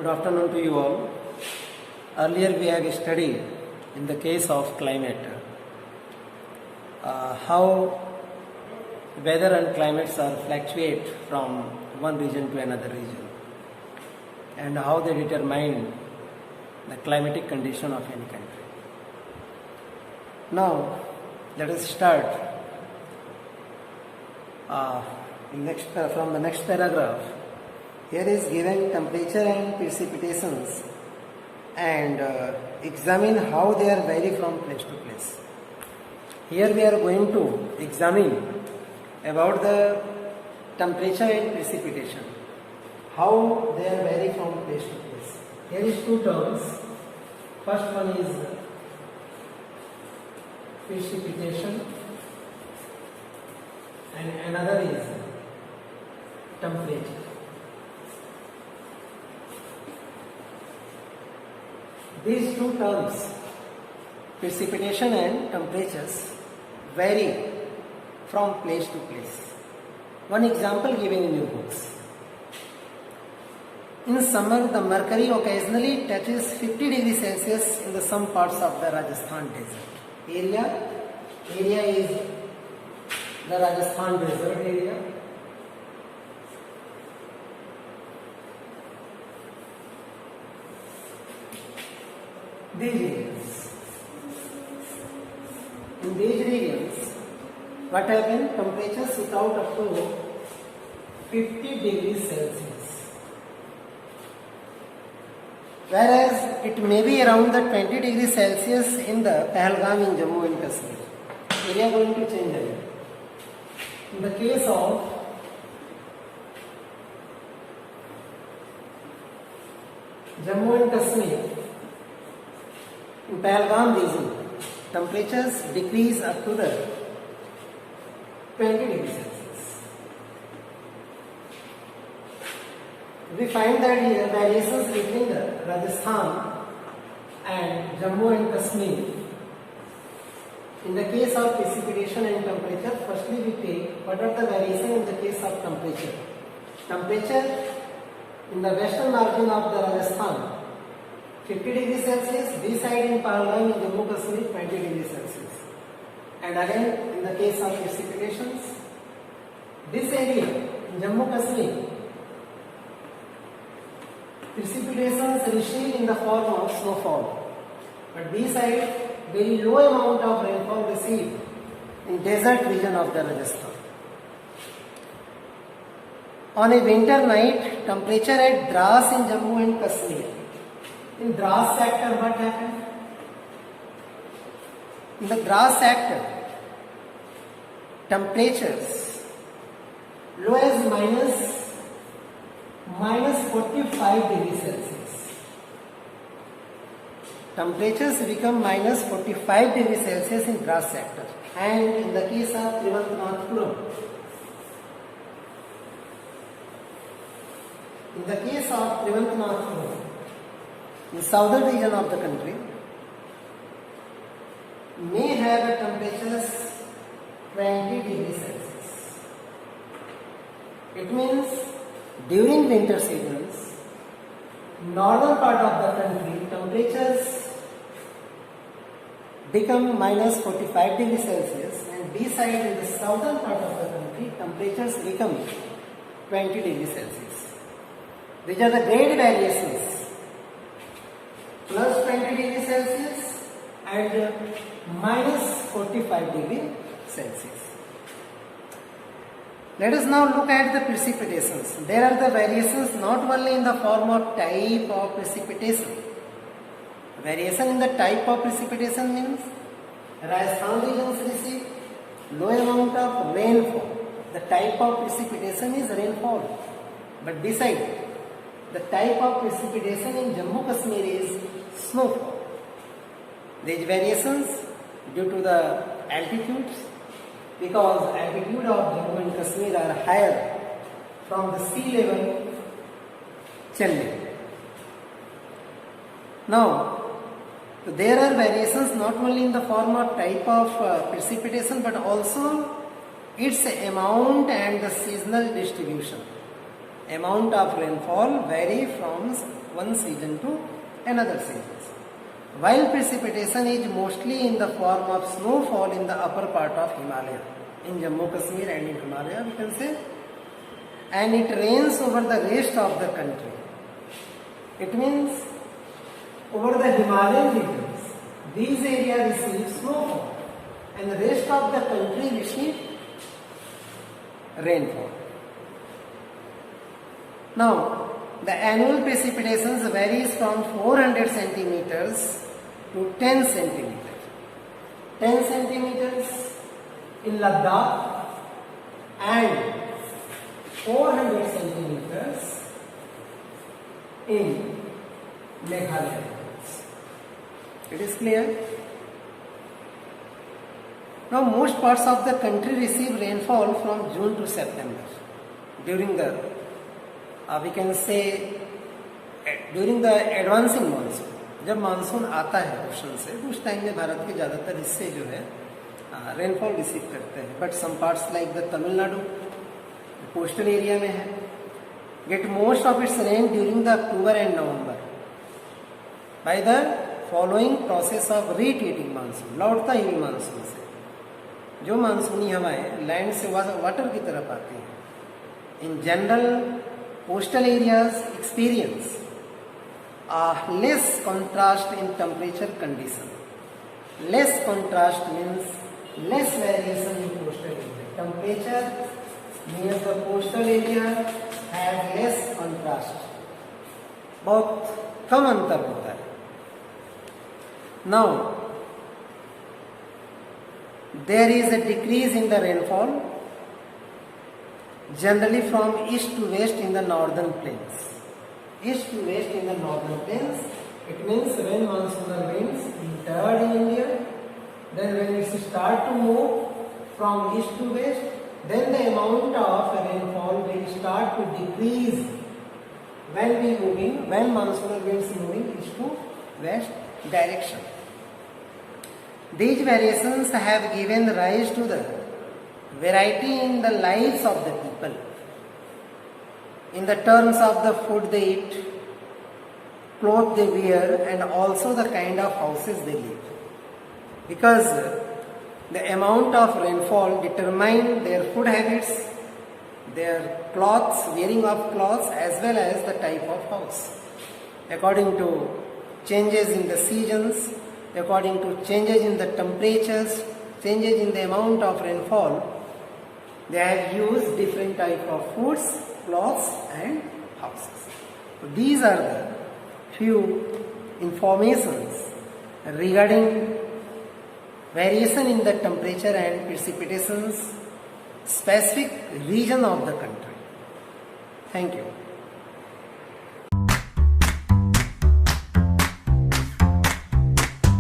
Good afternoon to you all. Earlier we have studied in the case of climate how weather and climates are fluctuate from one region to another region and how they determine the climatic condition of any country. Now let us start from the next paragraph. Here is given temperature and precipitations and examine how they are vary from place to place. Here we are going to examine about the temperature and precipitation, how they are vary from place to place. Here is two terms. First one is precipitation and another is temperature. These two terms, precipitation and temperatures, vary from place to place. One example given in your books. In summer, the mercury occasionally touches 50 degrees Celsius in some parts of the Rajasthan desert. Area is the Rajasthan desert area. These regions. In these regions, what happens? Temperatures shoot out up to 50 degrees Celsius. Whereas it may be around the 20 degrees Celsius in the Pahalgam in Jammu and Kashmir. Area going to change again. In the case of Jammu and Kashmir, in Pahalgam region, temperatures decrease up to the 20 degrees Celsius. We find that here variations between the Rajasthan and Jammu and Kashmir. In the case of precipitation and temperature, firstly we take what are the variations in the case of temperature. Temperature in the western margin of the Rajasthan 50 degrees Celsius, this side in Pahalgam in Jammu Kashmir 20 degrees Celsius. And again in the case of precipitations, this area in Jammu Kashmir, precipitations receive in the form of snowfall. But this side, very low amount of rainfall received in desert region of the Rajasthan. On a winter night, temperature at Dras in Jammu and Kashmir. In Dras sector, what happened? In the Dras sector, temperatures low as minus 45 degrees Celsius. Temperatures become minus 45 degrees Celsius in Dras sector. And in the case of Trivandrum, in southern region of the country, may have a temperatures 20 degrees Celsius. It means during winter seasons, northern part of the country, temperatures become minus 45 degrees Celsius, and B side in the southern part of the country, temperatures become 20 degrees Celsius. These are the great variations. Plus 20 degrees Celsius and minus 45 degrees Celsius. Let us now look at the precipitations. There are the variations not only in the form of type of precipitation. Variation in the type of precipitation means Rajasthan regions receive low amount of rainfall. The type of precipitation is rainfall. But besides, the type of precipitation in Jammu Kashmir is snowfall. These variations due to the altitudes, because altitude of Jammu and Kashmir are higher from the sea level Chennai. Now, there are variations not only in the form of type of precipitation but also its amount and the seasonal distribution. amount of rainfall vary from one season to another season. While precipitation is mostly in the form of snowfall in the upper part of Himalaya, in Jammu Kashmir and in Himalaya we can say, and it rains over the rest of the country. It means over the Himalayan regions, these areas receive snowfall and the rest of the country receive rainfall. Now, the annual precipitations varies from 400 centimeters to 10 centimeters. 10 centimeters in Ladakh and 400 centimeters in Meghalaya. It is clear? Now, most parts of the country receive rainfall from June to September during the we can say during the advancing monsoon. जब monsoon आता है ocean से तो उस time में भारत के ज़्यादातर हिस्से जो है रेनफॉल रिसीव करते हैं. But some parts like the Tamil Nadu coastal area में है get most of its rain during the October and November by the following process of retreating monsoon. लौटता ही मानसून से जो मानसूनी हवाएं लैंड से वाटर की तरफ आती हैं. In general coastal areas experience a less contrast in temperature condition. Less contrast means less variation in coastal area. Temperature near the coastal area has less contrast. बहुत कम अंतर होता है. Now there is a decrease in the rainfall generally from east to west in the northern plains. East to west in the northern plains. It means when monsoonal winds entered in India, then when it start to move from east to west, then the amount of rainfall will start to decrease when monsoonal winds moving east to west direction. These variations have given rise to the variety in the lives of the people, in the terms of the food they eat, clothes they wear, and also the kind of houses they live. Because the amount of rainfall determine their food habits, their clothes, wearing of clothes, as well as the type of house. According to changes in the seasons, according to changes in the temperatures, changes in the amount of rainfall, they have used different type of foods, clothes and houses. So these are the few informations regarding variation in the temperature and precipitations specific region of the country. Thank you.